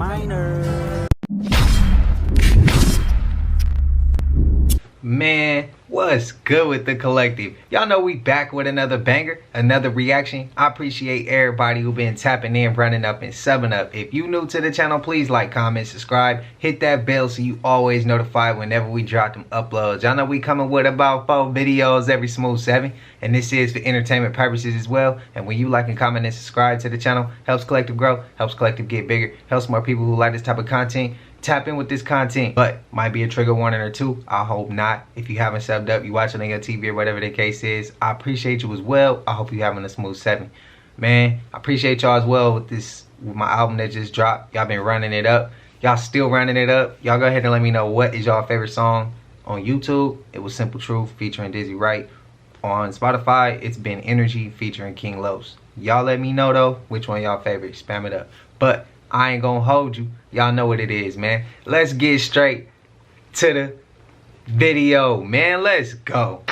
minor. Man, what's good with the collective? Y'all know we back with another banger, another reaction. I appreciate everybody who been tapping in, running up, and subbing up. If you new to the channel, please like, comment, subscribe, hit that bell so you always notified whenever we drop them uploads. Y'all know we coming with about 4 videos every smooth 7, and this is for entertainment purposes as well. And when you like and comment and subscribe to the channel, helps collective grow, helps collective get bigger, helps more people who like this type of content tap in with this content. But might be a trigger warning or two. I hope not. If you haven't subbed up, you watching on your TV or whatever the case is, I appreciate you as well. I hope you having a smooth 7. Man, I appreciate y'all as well with my album that just dropped. Y'all been running it up. Y'all still running it up. Y'all go ahead and let me know what is y'all favorite song on YouTube. It was Simple Truth featuring Dizzy Wright. On Spotify, it's been Energy featuring King Los. Y'all let me know though which one y'all favorite. Spam it up. But I ain't gonna hold you. Y'all know what it is, man. Let's get straight to the video, man. Let's go.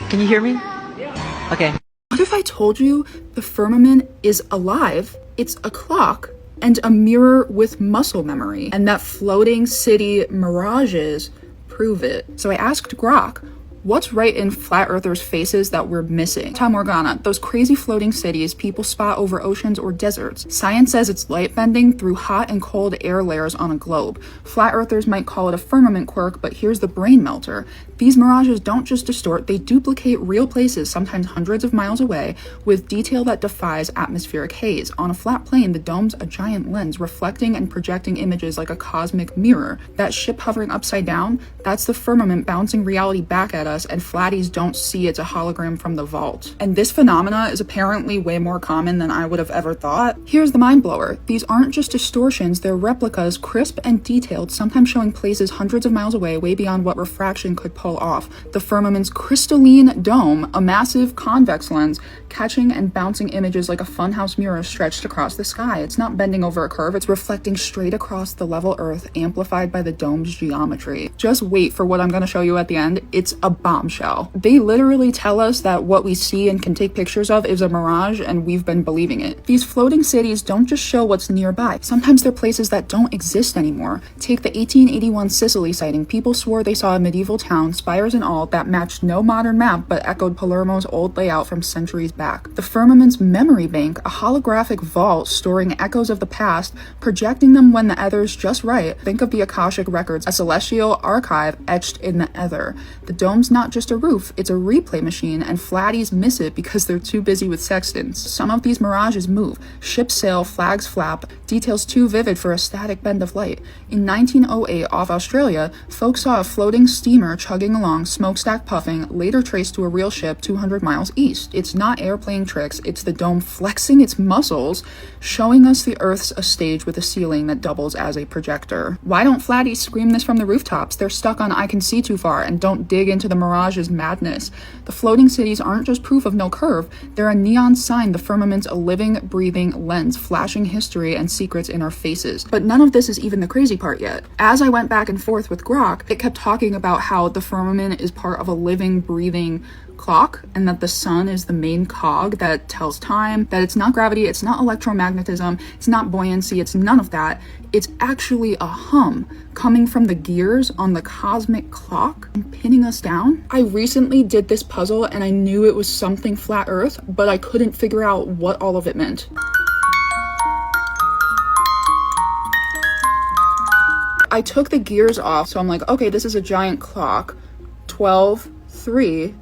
Can you hear me? Yeah. Okay. What if I told you the firmament is alive? It's a clock and a mirror with muscle memory, and that floating city mirages prove it. So I asked Grok, what's right in flat earthers' faces that we're missing? Ta Morgana, those crazy floating cities people spot over oceans or deserts. Science says it's light bending through hot and cold air layers on a globe. Flat earthers might call it a firmament quirk, but here's the brain melter. These mirages don't just distort, they duplicate real places, sometimes hundreds of miles away, with detail that defies atmospheric haze. On a flat plane, the dome's a giant lens, reflecting and projecting images like a cosmic mirror. That ship hovering upside down, that's the firmament bouncing reality back at us, and flatties don't see it's a hologram from the vault. And this phenomena is apparently way more common than I would have ever thought. Here's the mind blower. These aren't just distortions, they're replicas, crisp and detailed, sometimes showing places hundreds of miles away, way beyond what refraction could pull off. The firmament's crystalline dome, a massive convex lens, catching and bouncing images like a funhouse mirror stretched across the sky. It's not bending over a curve, it's reflecting straight across the level earth, amplified by the dome's geometry. Just wait for what I'm gonna show you at the end. It's a bombshell. They literally tell us that what we see and can take pictures of is a mirage, and we've been believing it. These floating cities don't just show what's nearby. Sometimes they're places that don't exist anymore. Take the 1881 Sicily sighting. People swore they saw a medieval town, spires and all, that matched no modern map but echoed Palermo's old layout from centuries back. The firmament's memory bank, a holographic vault storing echoes of the past, projecting them when the ether's just right. Think of the Akashic records, a celestial archive etched in the ether. The dome's not just a roof, it's a replay machine, and flatties miss it because they're too busy with sextants. Some of these mirages move. Ships sail, flags flap, details too vivid for a static bend of light. In 1908, off Australia, folks saw a floating steamer chugging along, smokestack puffing, later traced to a real ship 200 miles east. It's not airplane tricks, it's the dome flexing its muscles, showing us the Earth's a stage with a ceiling that doubles as a projector. Why don't flatties scream this from the rooftops? They're stuck on I can see too far and don't dig into the mirage's madness. The floating cities aren't just proof of no curve, they're a neon sign the firmament's a living, breathing lens, flashing history and secrets in our faces. But none of this is even the crazy part yet. As I went back and forth with Grok, it kept talking about how the firmament is part of a living, breathing clock, and that the sun is the main cog that tells time, that it's not gravity, it's not electromagnetism, it's not buoyancy, it's none of that. It's actually a hum coming from the gears on the cosmic clock and pinning us down. I recently did this puzzle and I knew it was something flat earth, but I couldn't figure out what all of it meant. I took the gears off, so I'm like, okay, this is a giant clock. 12, 3.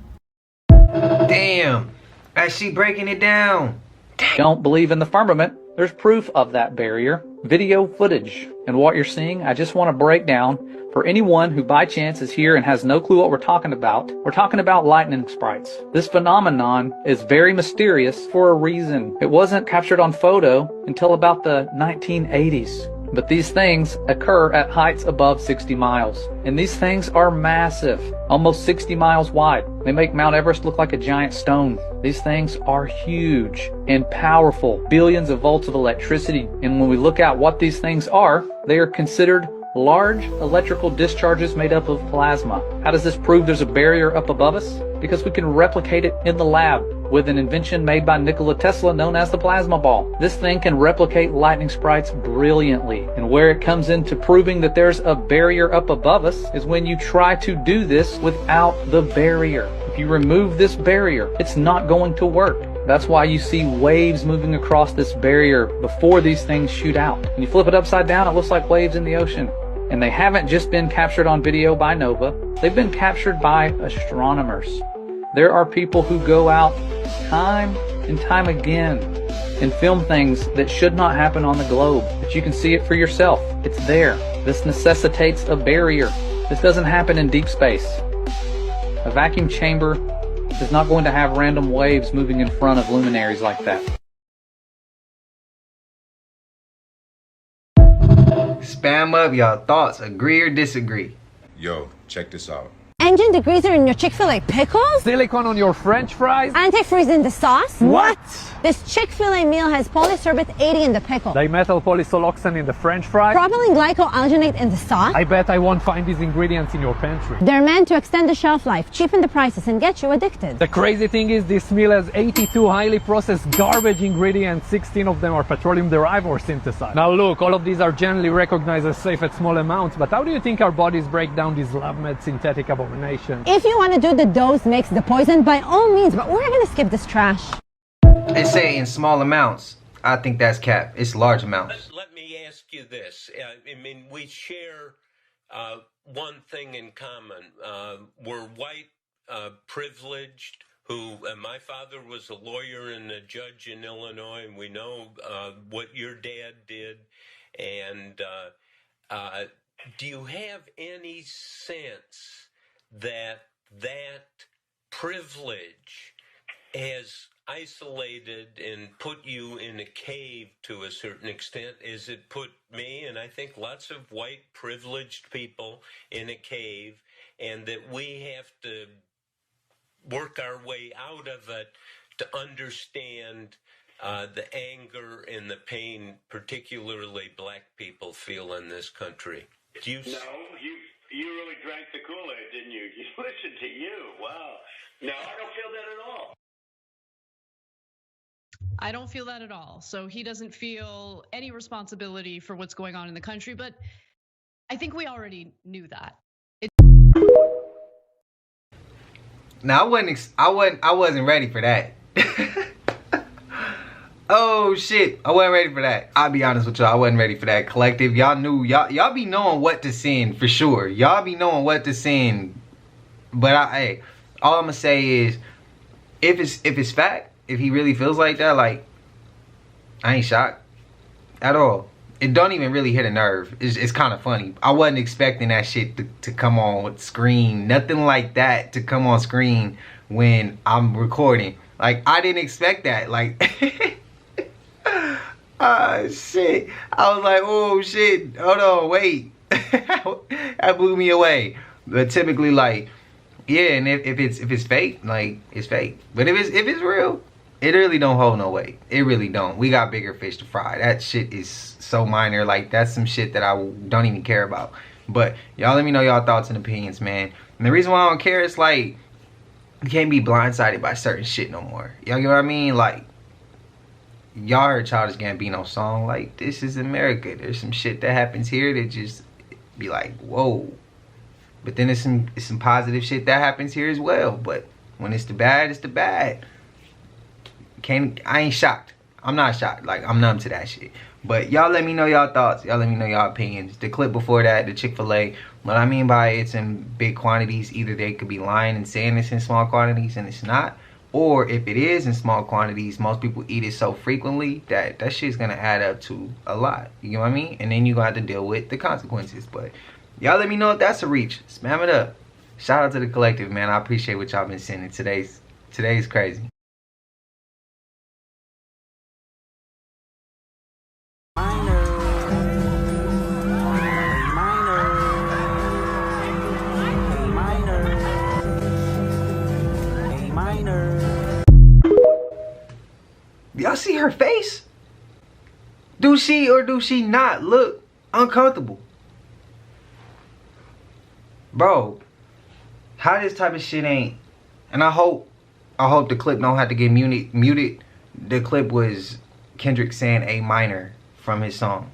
Damn, is she breaking it down? Don't believe in the firmament? There's proof of that barrier. Video footage. And what you're seeing, I just want to break down for anyone who by chance is here and has no clue what we're talking about. We're talking about lightning sprites. This phenomenon is very mysterious for a reason. It wasn't captured on photo until about the 1980s. But these things occur at heights above 60 miles. And these things are massive, almost 60 miles wide. They make Mount Everest look like a giant stone. These things are huge and powerful, billions of volts of electricity. And when we look at what these things are, they are considered large electrical discharges made up of plasma. How does this prove there's a barrier up above us? Because we can replicate it in the lab with an invention made by Nikola Tesla known as the plasma ball. This thing can replicate lightning sprites brilliantly. And where it comes into proving that there's a barrier up above us is when you try to do this without the barrier. If you remove this barrier, it's not going to work. That's why you see waves moving across this barrier before these things shoot out. When you flip it upside down, it looks like waves in the ocean. And they haven't just been captured on video by Nova, they've been captured by astronomers. There are people who go out time and time again and film things that should not happen on the globe, but you can see it for yourself. It's there. This necessitates a barrier. This doesn't happen in deep space. A vacuum chamber is not going to have random waves moving in front of luminaries like that. Spam up y'all thoughts, agree or disagree. Yo, check this out. Engine degreaser in your Chick-fil-A pickles? Silicone on your French fries? Antifreeze in the sauce? What? This Chick-fil-A meal has polysorbate 80 in the pickle. Dimethyl polysoloxane in the French fry? Propylene glycoalginate in the sauce? I bet I won't find these ingredients in your pantry. They're meant to extend the shelf life, cheapen the prices, and get you addicted. The crazy thing is this meal has 82 highly processed garbage ingredients. 16 of them are petroleum derived or synthesized. Now look, all of these are generally recognized as safe at small amounts, but how do you think our bodies break down these lab-made synthetic abominations? If you want to do the dose mix the poison, by all means, but we're going to skip this trash. They say in small amounts. I think that's cap. It's large amounts. Let me ask you this. I mean, we share one thing in common. We're white, privileged, who my father was a lawyer and a judge in Illinois, and we know what your dad did. And do you have any sense that privilege has isolated and put you in a cave to a certain extent, as it put me and I think lots of white privileged people in a cave, and that we have to work our way out of it to understand the anger and the pain particularly black people feel in this country? Do you... No, you really drank the Kool-Aid, didn't you? Listen to you. Wow. No, I don't feel that at all. I don't feel that at all. So he doesn't feel any responsibility for what's going on in the country, but I think we already knew that. Now I wasn't ready for that. Oh shit, I wasn't ready for that. I'll be honest with y'all, I wasn't ready for that. Collective, y'all knew, y'all be knowing what to send for sure. Y'all be knowing what to send. But hey, all I'm gonna say is, if it's fact, if he really feels like that, like, I ain't shocked at all. It don't even really hit a nerve. It's kind of funny. I wasn't expecting that shit to come on screen. Nothing like that to come on screen when I'm recording. Like, I didn't expect that. Like, ah, shit. I was like, oh, shit. Hold on, wait. That blew me away. But typically, like, yeah, and if it's fake, like, it's fake. But if it's real, it really don't hold no weight. It really don't. We got bigger fish to fry. That shit is so minor. Like, that's some shit that I don't even care about. But y'all let me know y'all thoughts and opinions, man. And the reason why I don't care is, like, you can't be blindsided by certain shit no more. Y'all get what I mean? Like, y'all heard Childish Gambino song, like, this is America. There's some shit that happens here that just be like, whoa. But then it's some positive shit that happens here as well. But when it's the bad, it's the bad. I ain't shocked. I'm not shocked. Like, I'm numb to that shit. But y'all let me know y'all thoughts. Y'all let me know y'all opinions. The clip before that, the Chick-fil-A, what I mean by it's in big quantities, either they could be lying and saying it's in small quantities and it's not. Or if it is in small quantities, most people eat it so frequently that shit's gonna add up to a lot. You know what I mean? And then you're gonna have to deal with the consequences. But y'all let me know if that's a reach. Spam it up. Shout out to the collective, man. I appreciate what y'all been sending. Today's crazy. Y'all see her face? Do she or do she not look uncomfortable? Bro, how this type of shit ain't, and I hope the clip don't have to get muted. The clip was Kendrick saying A minor from his song.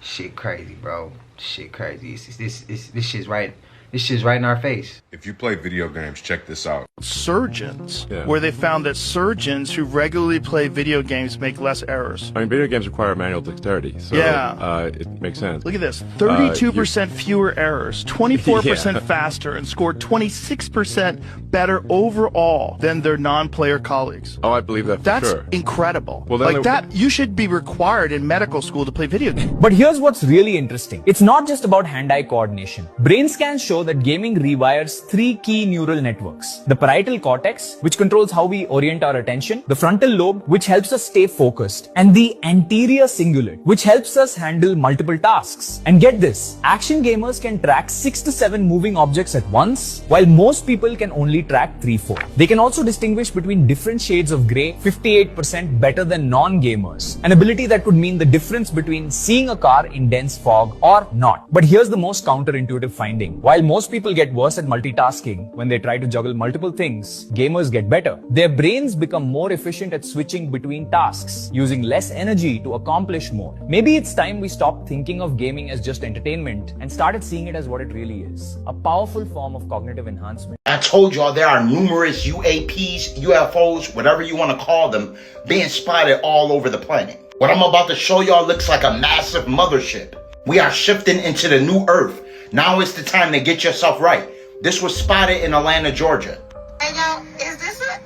Shit crazy, bro. Shit crazy. This shit's right. This shit's right in our face. If you play video games, check this out. Surgeons, where they found that surgeons who regularly play video games make less errors. I mean, video games require manual dexterity, so it makes sense. Look at this, 32% fewer errors, 24% faster, and scored 26% better overall than their non-player colleagues. Oh, I believe that for sure. That's incredible. Well, like that, you should be required in medical school to play video games. But here's what's really interesting. It's not just about hand-eye coordination. Brain scans show that gaming rewires 3 key neural networks. The parietal cortex, which controls how we orient our attention, the frontal lobe, which helps us stay focused, and the anterior cingulate, which helps us handle multiple tasks. And get this, action gamers can track 6 to 7 moving objects at once, while most people can only track 3-4. They can also distinguish between different shades of grey 58% better than non-gamers, an ability that could mean the difference between seeing a car in dense fog or not. But here's the most counterintuitive finding. While most people get worse at multitasking when they try to juggle multiple things, gamers get better. Their brains become more efficient at switching between tasks, using less energy to accomplish more. Maybe it's time we stopped thinking of gaming as just entertainment and started seeing it as what it really is, a powerful form of cognitive enhancement. I told y'all there are numerous UAPs, UFOs, whatever you want to call them, being spotted all over the planet. What I'm about to show y'all looks like a massive mothership. We are shifting into the new Earth. Now is the time to get yourself right. This was spotted in Atlanta, Georgia. Hey, yo, is this it?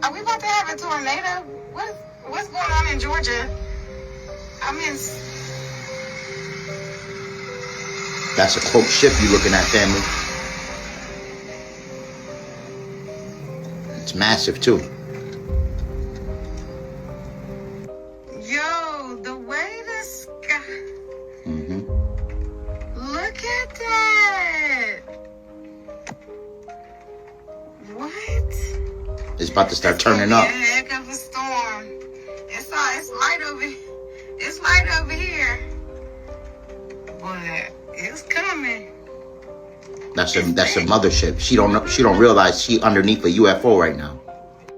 Are we about to have a tornado? What's going on in Georgia? I'm in... That's a cloaked ship you looking at, family. It's massive, too. Yo, the way the sky... Look at that! What? It's about to start turning up. It's a heck of a storm. It's light over. It's light over here, but it's coming. That's a mothership. She don't realize she underneath a UFO right now.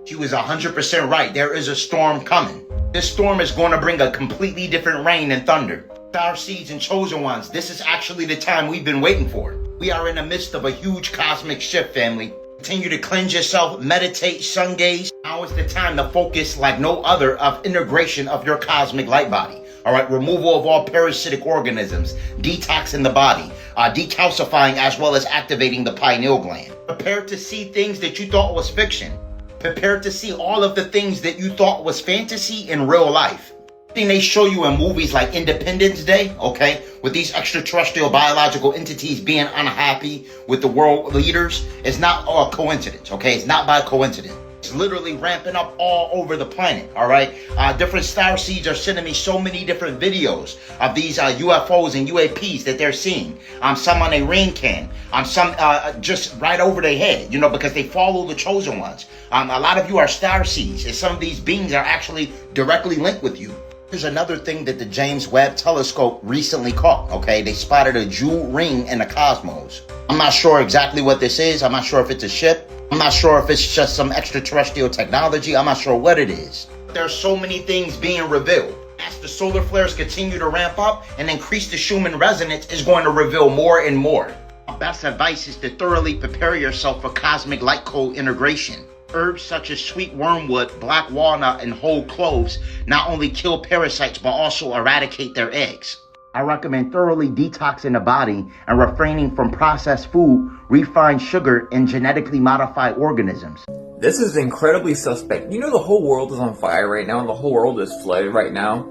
She was 100% right. There is a storm coming. This storm is going to bring a completely different rain and thunder. Star seeds and chosen ones. This is actually the time we've been waiting for. We are in the midst of a huge cosmic shift, family. Continue to cleanse yourself, meditate, sun gaze. Now is the time to focus like no other of integration of your cosmic light body. All right, removal of all parasitic organisms, detoxing the body, decalcifying as well as activating the pineal gland. Prepare to see things that you thought was fiction. Prepare to see all of the things that you thought was fantasy in real life. They show you in movies like Independence Day, okay, with these extraterrestrial biological entities being unhappy with the world leaders, it's not a coincidence, okay? It's not by coincidence. It's literally ramping up all over the planet, all right? Different star seeds are sending me so many different videos of these UFOs and UAPs that they're seeing. Some on a rain can, some just right over their head, you know, because they follow the chosen ones. A lot of you are star seeds, and some of these beings are actually directly linked with you. Here's another thing that the James Webb Telescope recently caught, okay? They spotted a jewel ring in the cosmos. I'm not sure exactly what this is. I'm not sure if it's a ship. I'm not sure if it's just some extraterrestrial technology. I'm not sure what it is. There's so many things being revealed. As the solar flares continue to ramp up and increase the Schumann resonance is going to reveal more and more. My best advice is to thoroughly prepare yourself for cosmic light code integration. Herbs such as sweet wormwood, black walnut, and whole cloves not only kill parasites but also eradicate their eggs. I recommend thoroughly detoxing the body and refraining from processed food, refined sugar, and genetically modified organisms. This is incredibly suspect. You know the whole world is on fire right now and the whole world is flooded right now?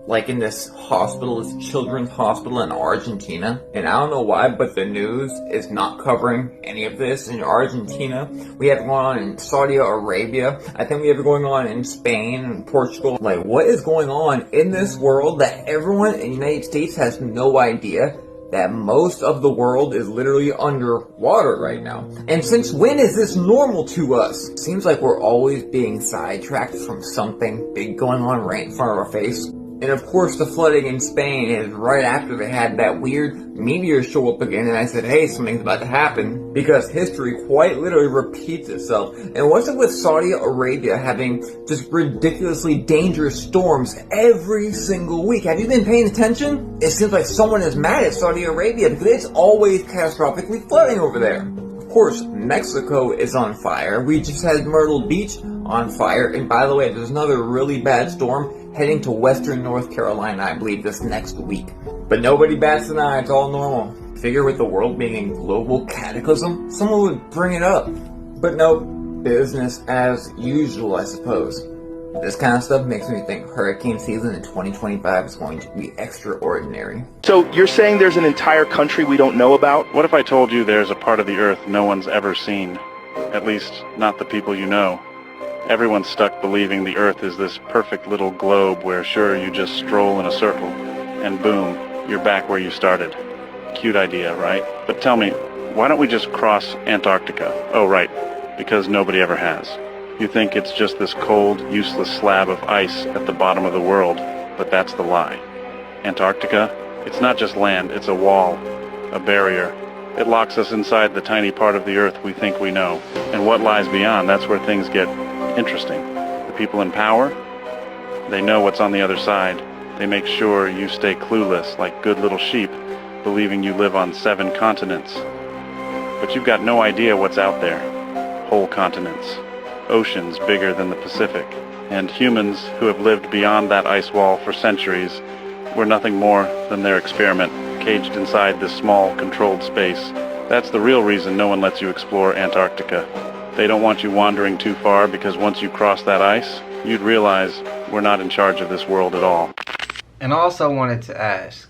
Like in this hospital, this children's hospital in Argentina. And I don't know why, but the news is not covering any of this in Argentina. We have it going on in Saudi Arabia. I think we have it going on in Spain and Portugal. Like, what is going on in this world that everyone in the United States has no idea that most of the world is literally underwater right now? And since when is this normal to us? Seems like we're always being sidetracked from something big going on right in front of our face. And of course the flooding in Spain is right after they had that weird meteor show up again, and I said, hey, something's about to happen, because history quite literally repeats itself. And what's it with Saudi Arabia having just ridiculously dangerous storms every single week? Have you been paying attention? It seems like someone is mad at Saudi Arabia because it's always catastrophically flooding over there. Of course, Mexico is on fire. We just had Myrtle Beach on fire. And by the way, there's another really bad storm heading to western North Carolina, I believe, this next week. But nobody bats an eye. It's all normal. Figure with the world being in global cataclysm, someone would bring it up. But no, business as usual, I suppose. This kind of stuff makes me think hurricane season in 2025 is going to be extraordinary. So you're saying there's an entire country we don't know about? What if I told you there's a part of the earth no one's ever seen? At least, not the people you know. Everyone's stuck believing the earth is this perfect little globe where sure you just stroll in a circle, and boom, you're back where you started. Cute idea, right? But tell me, why don't we just cross Antarctica? Oh right, because nobody ever has. You think it's just this cold, useless slab of ice at the bottom of the world, but that's the lie. Antarctica, it's not just land, it's a wall, a barrier. It locks us inside the tiny part of the earth we think we know. And what lies beyond, that's where things get interesting. The people in power, they know what's on the other side. They make sure you stay clueless like good little sheep, believing you live on 7 continents. But you've got no idea what's out there. Whole continents. Oceans bigger than the Pacific, and humans who have lived beyond that ice wall for centuries were nothing more than their experiment, caged inside this small, controlled space. That's the real reason no one lets you explore Antarctica. They don't want you wandering too far, because once you cross that ice, you'd realize we're not in charge of this world at all. And I also wanted to ask,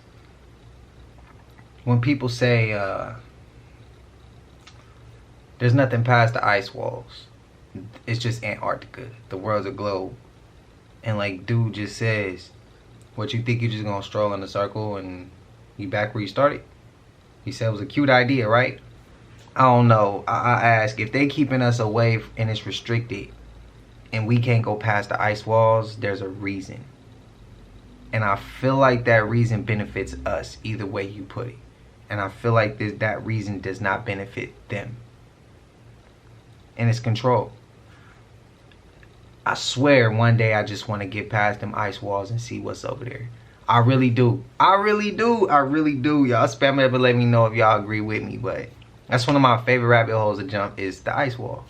when people say there's nothing past the ice walls, it's just Antarctica, the world's a globe, and like dude just says, what, you think you're just gonna stroll in a circle and you back where you started? He said it was a cute idea, right? I don't know. I ask, if they keeping us away and it's restricted and we can't go past the ice walls, there's a reason. And I feel like that reason benefits us either way you put it. And I feel like that reason does not benefit them. And it's control. I swear one day I just want to get past them ice walls and see what's over there. I really do. I really do. I really do. Y'all spam it, but let me know if y'all agree with me. But that's one of my favorite rabbit holes to jump, is the ice wall.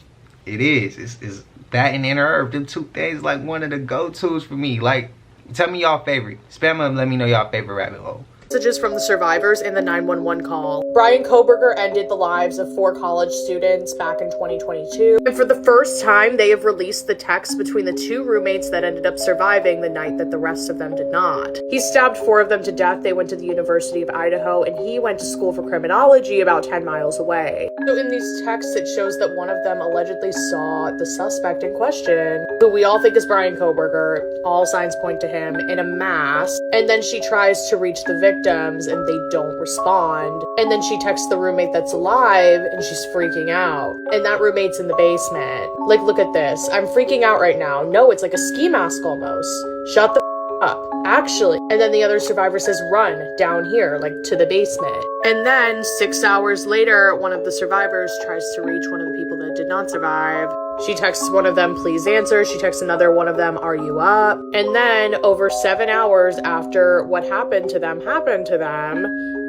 It is. It's that and Inner Earth. Them two things like one of the go-tos for me. Like, tell me y'all favorite. Spam it and let me know y'all favorite rabbit hole. Messages from the survivors in the 911 call. Brian Kohberger ended the lives of 4 college students back in 2022. And for the first time, they have released the text between the 2 roommates that ended up surviving the night that the rest of them did not. He stabbed 4 of them to death. They went to the University of Idaho, and he went to school for criminology about 10 miles away. So in these texts, it shows that one of them allegedly saw the suspect in question, who we all think is Brian Kohberger. All signs point to him, in a mask. And then she tries to reach the victims and they don't respond. And then she texts the roommate that's alive and she's freaking out. And that roommate's in the basement. Like, look at this. I'm freaking out right now. No, it's like a ski mask almost. Shut the up, actually. And then the other survivor says, run down here, like to the basement. And then 6 hours later, one of the survivors tries to reach one of the people that did not survive. She texts one of them, please answer. She texts another one of them, are you up? And then over 7 hours after what happened to them,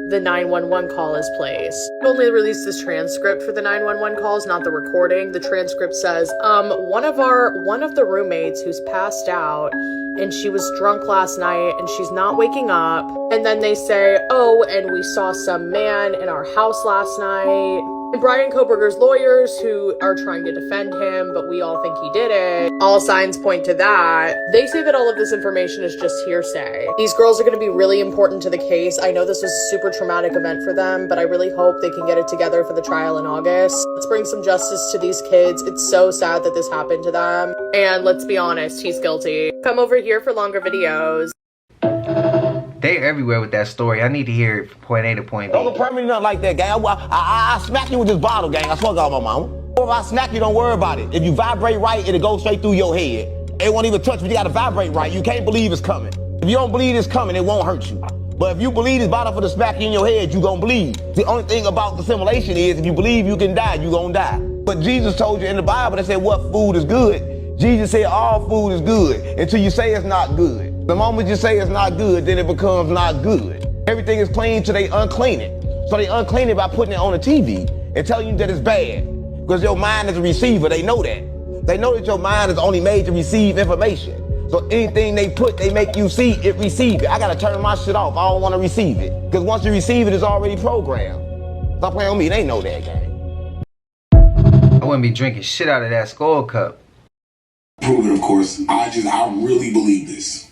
the 911 call is placed. They only released this transcript for the 911 calls, not the recording. The transcript says, one of the roommates who's passed out and she was drunk last night and she's not waking up. And then they say, oh, and we saw some man in our house last night. And Brian Kohberger's lawyers, who are trying to defend him, but we all think he did it, all signs point to that. They say that all of this information is just hearsay. These girls are going to be really important to the case. I know this was a super traumatic event for them, but I really hope they can get it together for the trial in August. Let's bring some justice to these kids. It's so sad that this happened to them. And let's be honest, he's guilty. Come over here for longer videos. They're everywhere with that story. I need to hear it from point A to point B. Don't permit me nothing like that, gang. I smack you with this bottle, gang. I swear to God, my mama. If I smack you, don't worry about it. If you vibrate right, it'll go straight through your head. It won't even touch me. You gotta vibrate right. You can't believe it's coming. If you don't believe it's coming, it won't hurt you. But if you believe it's about to smack you in your head, you gonna bleed. The only thing about the simulation is if you believe you can die, you gonna die. But Jesus told you in the Bible, they said what food is good. Jesus said all food is good until you say it's not good. The moment you say it's not good, then it becomes not good. Everything is clean till they unclean it. So they unclean it by putting it on the TV and telling you that it's bad. Because your mind is a receiver, they know that. They know that your mind is only made to receive information. So anything they put, they make you see it, receive it. I gotta turn my shit off. I don't wanna receive it. Because once you receive it, it's already programmed. Stop playing with me, they know that, gang. I wouldn't be drinking shit out of that Skull Cup. Prove it, of course. I really believe this.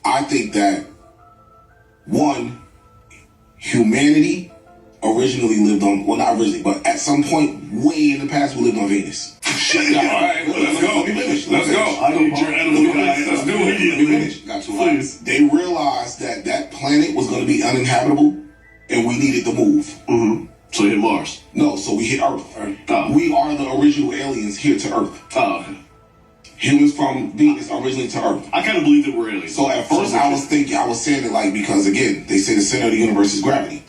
I think that, one, humanity originally lived on, well, not originally, but at some point way in the past, we lived on Venus. Shut down. All right, let's go. Let's go. I need your animal guys. Let's do it. Got 2 hours. They realized that that planet was going to be uninhabitable, and we needed to move. Mm-hmm. So we hit Mars? No, so we hit Earth. We are the original aliens here to Earth. Okay. Humans from Venus originally to Earth. I kind of believe that we're aliens. So at first I was saying it like, because again, they say the center of the universe is gravity.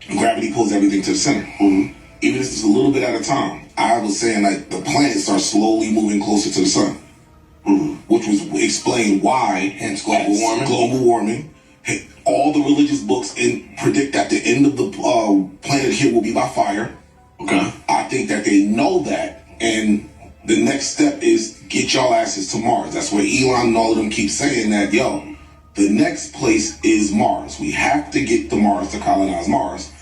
Gravity pulls everything to the center. Mm-hmm. Even if it's a little bit at a time. I was saying like the planets are slowly moving closer to the sun. Mm-hmm. Which was explain why, hence global warming. All the religious books predict that the end of the planet here will be by fire. Okay. I think that they know that, and the next step is get y'all asses to Mars. That's where Elon and all of them keep saying that, yo, the next place is Mars. We have to get to Mars to colonize Mars.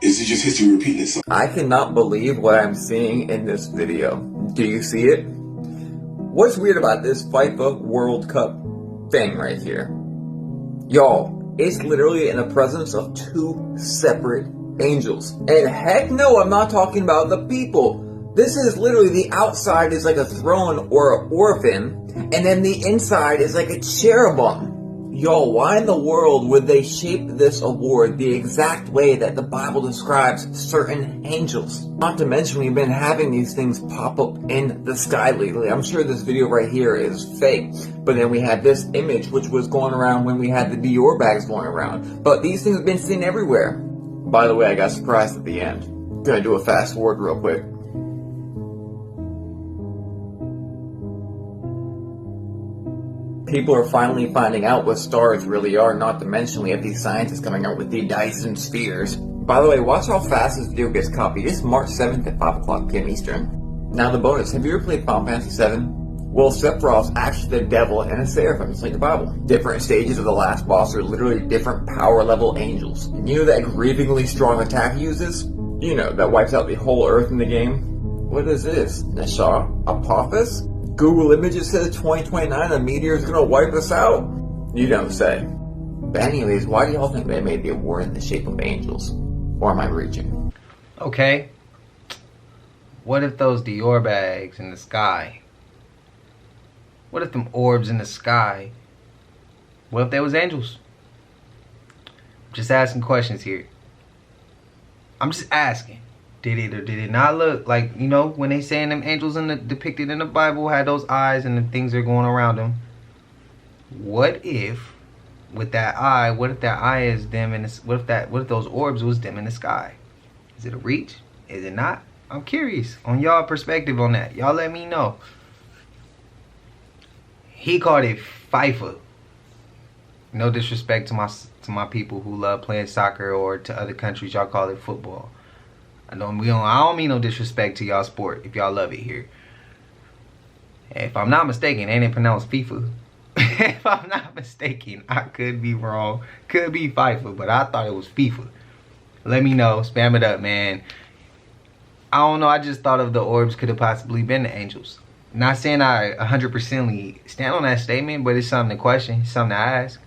This is just history repeating itself. I cannot believe what I'm seeing in this video. Do you see it? What's weird about this FIFA World Cup thing right here? Y'all, it's literally in the presence of 2 separate angels. And heck no, I'm not talking about the people. This is literally, the outside is like a throne or an orphan, and then the inside is like a cherubim. Yo, why in the world would they shape this award the exact way that the Bible describes certain angels? Not to mention, we've been having these things pop up in the sky lately. I'm sure this video right here is fake, but then we had this image which was going around when we had the Dior bags going around. But these things have been seen everywhere. By the way, I got surprised at the end. Gonna do a fast forward real quick. People are finally finding out what stars really are, not to mention we have these scientists coming out with the Dyson spheres. By the way, watch how fast this video gets copied. It's March 7th at 5 o'clock p.m. Eastern. Now the bonus, have you ever played Final Fantasy VII? Well, Sephiroth's actually the devil and a seraphim, just like the Bible. Different stages of the last boss are literally different power level angels. And you know that grievingly strong attack he uses? You know, that wipes out the whole earth in the game? What is this? Nashar? Apophis? Google Images says 2029, a meteor is gonna wipe us out? You don't say. But anyways, why do y'all think they made the award in the shape of angels? Or am I reaching? Okay. What if those Dior bags in the sky? What if them orbs in the sky? What if they was angels? Just asking questions here. I'm just asking. Did it or did it not look like, you know, when they saying them angels depicted in the Bible had those eyes and the things are going around them? What if with that eye, what if that eye is them in this, what if those orbs was them in the sky? Is it a reach? Is it not? I'm curious on y'all perspective on that. Y'all let me know. He called it FIFA. No disrespect to my people who love playing soccer, or to other countries y'all call it football. I don't mean no disrespect to y'all sport if y'all love it here. If I'm not mistaken, ain't it pronounced FIFA? If I'm not mistaken, I could be wrong. Could be FIFA, but I thought it was FIFA. Let me know. Spam it up, man. I don't know. I just thought of the orbs could have possibly been the angels. Not saying I 100% stand on that statement, but it's something to question, something to ask.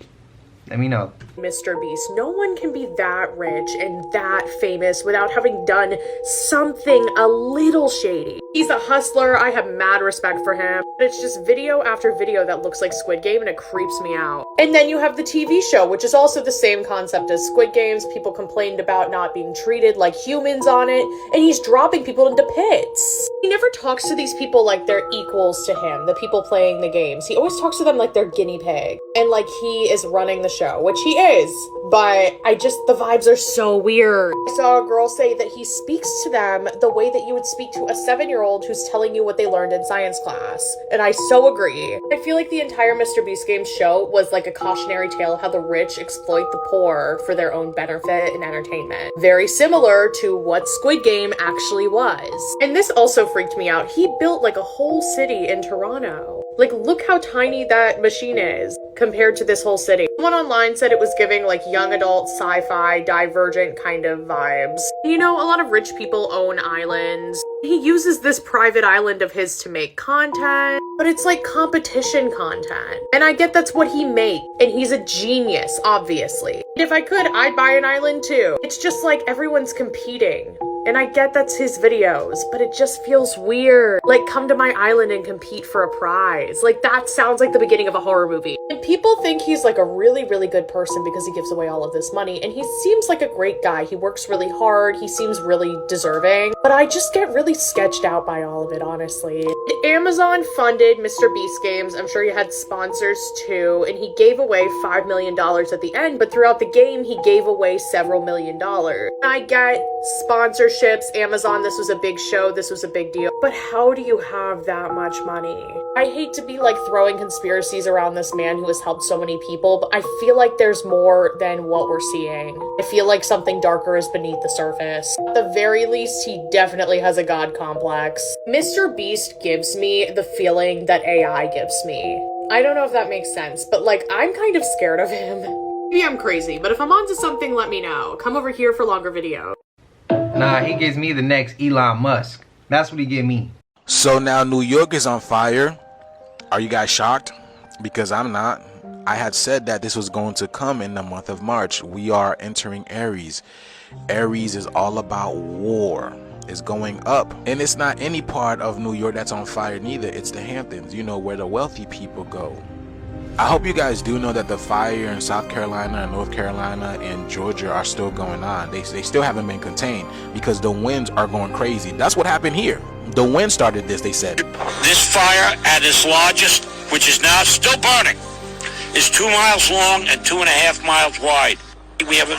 Let me know. Mr. Beast, no one can be that rich and that famous without having done something a little shady. He's a hustler. I have mad respect for him. But it's just video after video that looks like Squid Game, and it creeps me out. And then you have the TV show, which is also the same concept as Squid Games. People complained about not being treated like humans on it, and he's dropping people into pits. He never talks to these people like they're equals to him, the people playing the games. He always talks to them like they're guinea pig, and like he is running the show, which he is. But the vibes are so weird. I saw a girl say that he speaks to them the way that you would speak to a 7-year-old who's telling you what they learned in science class. And I so agree. I feel like the entire Mr. Beast Games show was like a cautionary tale how the rich exploit the poor for their own benefit and entertainment. Very similar to what Squid Game actually was. And this also freaked me out. He built like a whole city in Toronto. Like, look how tiny that machine is compared to this whole city. Someone online said it was giving like young adult sci-fi divergent kind of vibes. You know, a lot of rich people own islands. He uses this private island of his to make content, but it's like competition content. And I get that's what he makes, and he's a genius, obviously. If I could, I'd buy an island too. It's just like everyone's competing. And I get that's his videos, but it just feels weird. Like, come to my island and compete for a prize. Like, that sounds like the beginning of a horror movie. And people think he's like a really, really good person because he gives away all of this money. And he seems like a great guy. He works really hard. He seems really deserving. But I just get really sketched out by all of it, honestly. Amazon funded Mr. Beast Games. I'm sure he had sponsors too. And he gave away $5 million at the end. But throughout the game, he gave away several million dollars. I get sponsorships, Amazon, this was a big show, this was a big deal. But how do you have that much money? I hate to be like throwing conspiracies around this man who has helped so many people, but I feel like there's more than what we're seeing. I feel like something darker is beneath the surface. At the very least, he definitely has a god complex. Mr. Beast gives me the feeling that AI gives me. I don't know if that makes sense, but like, I'm kind of scared of him. Maybe I'm crazy, but if I'm onto something, let me know. Come over here for longer video. Nah, he gives me the next Elon Musk. That's what he give me. So now New York is on fire. Are you guys shocked? Because I'm not. I had said that this was going to come in the month of March. We are entering Aries. Aries is all about war. It's going up. And it's not any part of New York that's on fire neither. It's the Hamptons, you know, where the wealthy people go. I hope you guys do know that the fire in South Carolina and North Carolina and Georgia are still going on. They still haven't been contained because the winds are going crazy. That's what happened here. The wind started this, they said. This fire at its largest, which is now still burning, is 2 miles long and 2.5 miles wide. We have an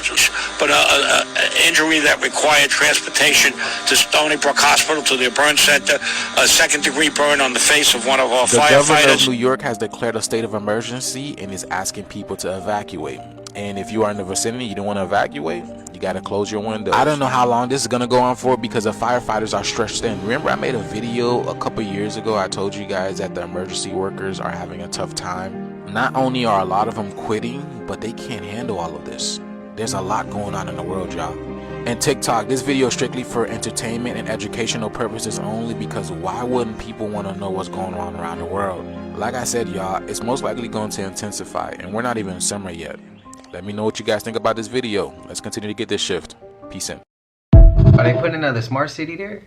injury that required transportation to Stony Brook Hospital to the burn center, a second-degree burn on the face of one of our firefighters. The governor of New York has declared a state of emergency and is asking people to evacuate. And if you are in the vicinity, you don't want to evacuate, you got to close your windows. I don't know how long this is going to go on for because the firefighters are stretched thin. Remember, I made a video a couple years ago. I told you guys that the emergency workers are having a tough time. Not only are a lot of them quitting, but they can't handle all of this. There's a lot going on in the world, y'all. And TikTok, this video is strictly for entertainment and educational purposes only because why wouldn't people want to know what's going on around the world? Like I said, y'all, it's most likely going to intensify and we're not even in summer yet. Let me know what you guys think about this video. Let's continue to get this shift. Peace in. Are they putting another smart city there?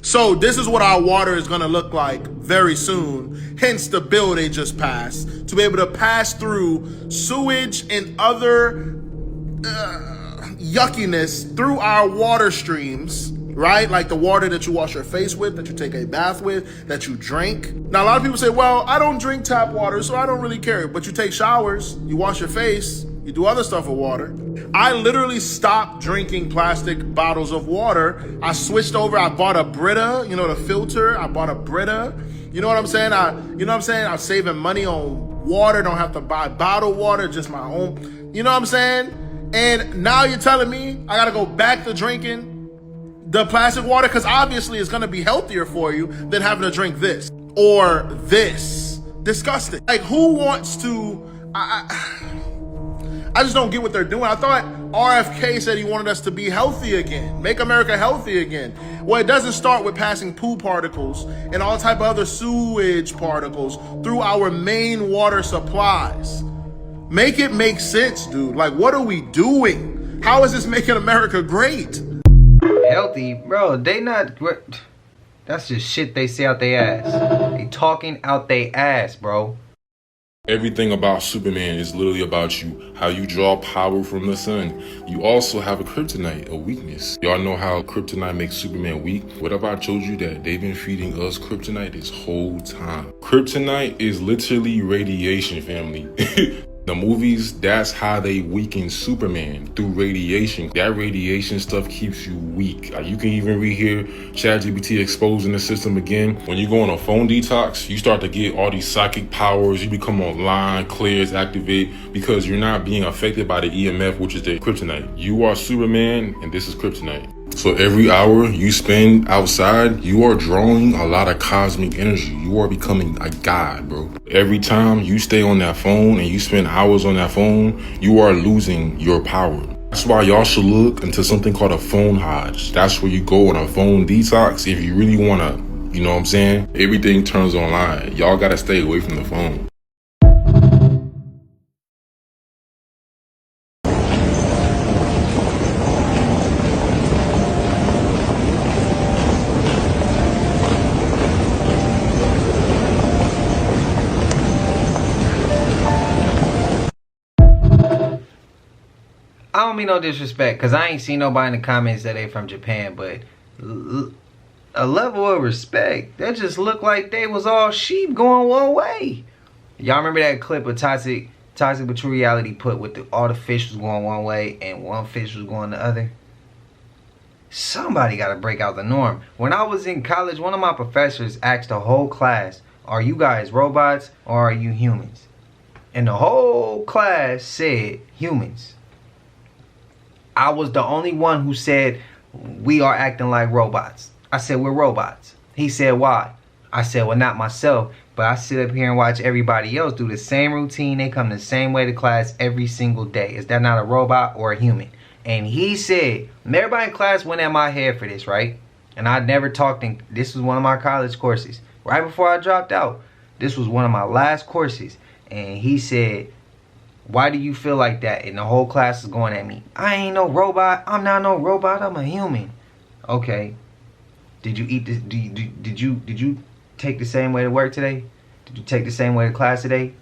So this is what our water is going to look like very soon, hence the bill they just passed, to be able to pass through sewage and other yuckiness through our water streams, right? Like the water that you wash your face with, that you take a bath with, that you drink. Now, a lot of people say, well, I don't drink tap water, so I don't really care. But you take showers, you wash your face, you do other stuff with water. I literally stopped drinking plastic bottles of water. I switched over. I bought a Brita, you know, the filter. I bought a Brita. You know what I'm saying? I'm saving money on water. Don't have to buy bottled water, just my own. You know what I'm saying? And now you're telling me I got to go back to drinking the plastic water because obviously it's going to be healthier for you than having to drink this or this. Disgusting. Like, who wants to... I just don't get what they're doing. I thought RFK said he wanted us to be healthy again, make America healthy again. Well, it doesn't start with passing poo particles and all type of other sewage particles through our main water supplies. Make it make sense, dude. Like, what are we doing? How is this making America great? Healthy? Bro, they not... That's just shit they say out their ass. They talking out their ass, bro. Everything about Superman is literally about you, how you draw power from the sun. You also have a kryptonite, a weakness. Y'all know how kryptonite makes Superman weak? What if I told you that they've been feeding us kryptonite this whole time? Kryptonite is literally radiation, family. The movies, that's how they weaken Superman, through radiation. That radiation stuff keeps you weak. You can even read here, ChatGPT exposing the system again. When you go on a phone detox, you start to get all these psychic powers. You become online, clears, activate, because you're not being affected by the EMF, which is the kryptonite. You are Superman, and this is kryptonite. So every hour you spend outside, you are drawing a lot of cosmic energy. You are becoming a god, bro. Every time you stay on that phone and you spend hours on that phone, you are losing your power. That's why y'all should look into something called a phone hodge. That's where you go on a phone detox if you really wanna, you know what I'm saying? Everything turns online. Y'all gotta stay away from the phone. I don't mean no disrespect, because I ain't seen nobody in the comments that they from Japan, but a level of respect. That just looked like they was all sheep going one way. Y'all remember that clip of Toxic but True Reality put with all the fish was going one way and one fish was going the other? Somebody got to break out the norm. When I was in college, one of my professors asked the whole class, are you guys robots or are you humans? And the whole class said humans. I was the only one who said, we are acting like robots. I said, we're robots. He said, why? I said, well, not myself, but I sit up here and watch everybody else do the same routine. They come the same way to class every single day. Is that not a robot or a human? And he said, and everybody in class went at my head for this, right? And I never talked in, this was one of my college courses. Right before I dropped out, this was one of my last courses. And he said, why do you feel like that? And the whole class is going at me. I ain't no robot. I'm not no robot. I'm a human. Okay. Did you eat this? Did you take the same way to work today? Did you take the same way to class today?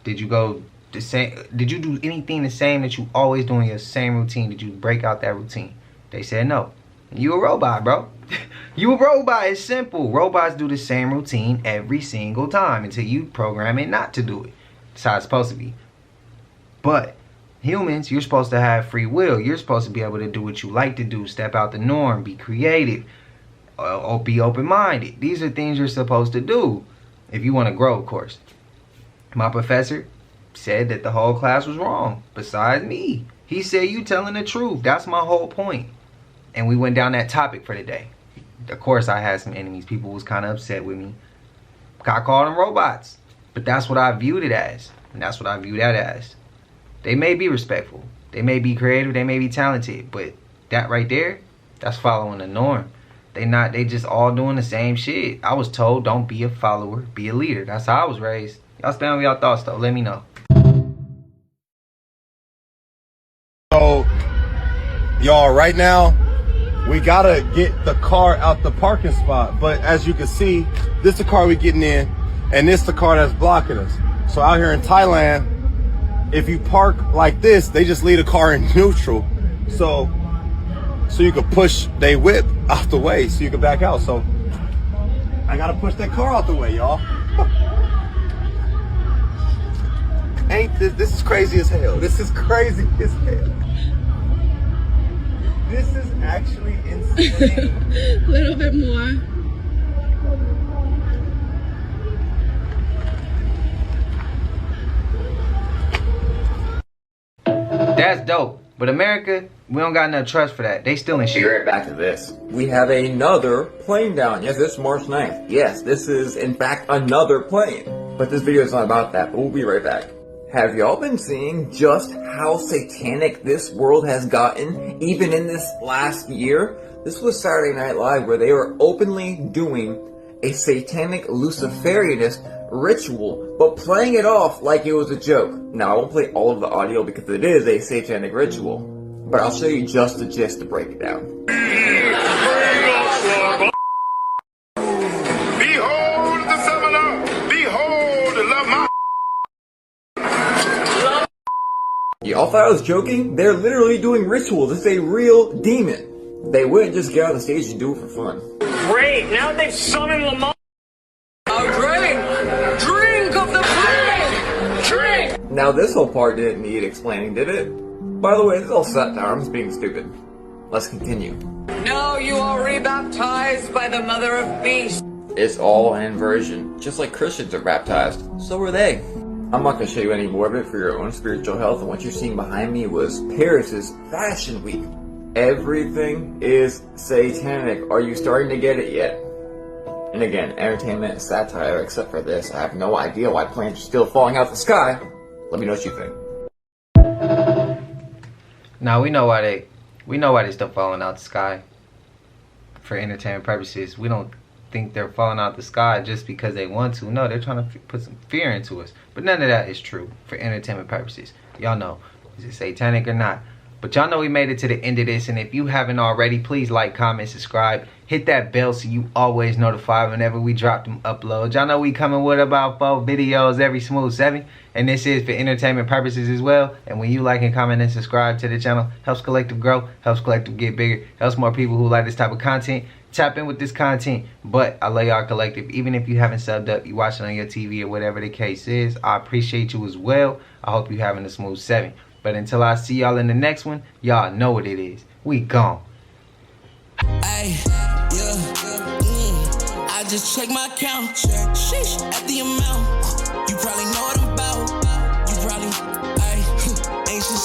Did you go the same? Did you do anything the same that you always do in your same routine? Did you break out that routine? They said no. You a robot, bro. You a robot. It's simple. Robots do the same routine every single time until you program it not to do it. That's how it's supposed to be. But humans, you're supposed to have free will. You're supposed to be able to do what you like to do, step out the norm, be creative, or be open-minded. These are things you're supposed to do if you want to grow, of course. My professor said that the whole class was wrong, besides me. He said, you telling the truth. That's my whole point. And we went down that topic for the day. Of course, I had some enemies. People was kind of upset with me. I called them robots. But that's what I viewed it as. And that's what I view that as. They may be respectful. They may be creative. They may be talented. But that right there, that's following the norm. They just all doing the same shit. I was told, don't be a follower, be a leader. That's how I was raised. Y'all stand with y'all thoughts though. Let me know. So, y'all, right now, we gotta get the car out the parking spot. But as you can see, this is the car we getting in, and this is the car that's blocking us. So out here in Thailand, if you park like this, they just leave the car in neutral. So you can push they whip out the way so you can back out. So I gotta push that car out the way, y'all. Ain't this is crazy as hell. This is crazy as hell. This is actually insane. A little bit more. That's dope. But America, we don't got enough trust for that. They still in shit. Right back to this. We have another plane down. Yes, it's March 9th. Yes, this is in fact another plane. But this video is not about that. But we'll be right back. Have y'all been seeing just how satanic this world has gotten, even in this last year? This was Saturday Night Live, where they were openly doing a satanic Luciferianist ritual, but playing it off like it was a joke. Now, I won't play all of the audio because it is a satanic ritual, but I'll show you just the gist to break it down. Y'all thought I was joking? They're literally doing rituals. It's a real demon. They wouldn't just get on the stage and do it for fun. Great, now they've summoned Lamar. Drink of the flame! Drink! Now this whole part didn't need explaining, did it? By the way, this is all satire. I'm just being stupid. Let's continue. Now you are rebaptized by the Mother of Beasts. It's all an inversion. Just like Christians are baptized, so are they. I'm not going to show you any more of it for your own spiritual health, and what you're seeing behind me was Paris's Fashion Week. Everything is satanic. Are you starting to get it yet? And again, entertainment and satire, except for this. I have no idea why planes are still falling out of the sky. Let me know what you think. Now we know why they're still falling out the sky. For entertainment purposes. We don't think they're falling out the sky just because they want to. No, they're trying to put some fear into us. But none of that is true for entertainment purposes. Y'all know, is it satanic or not? But y'all know we made it to the end of this, and if you haven't already, please like, comment, subscribe, hit that bell so you always notified whenever we drop them uploads. Y'all know we coming with about 4 videos every smooth 7, and this is for entertainment purposes as well. And when you like and comment and subscribe to the channel, helps Collective grow, helps Collective get bigger, helps more people who like this type of content tap in with this content. But I love y'all Collective. Even if you haven't subbed up, you watching on your TV or whatever the case is, I appreciate you as well. I hope you having a smooth 7. But until I see y'all in the next one, y'all know what it is. We gone. Ay, yeah, I just check my account. Sheesh, at the amount.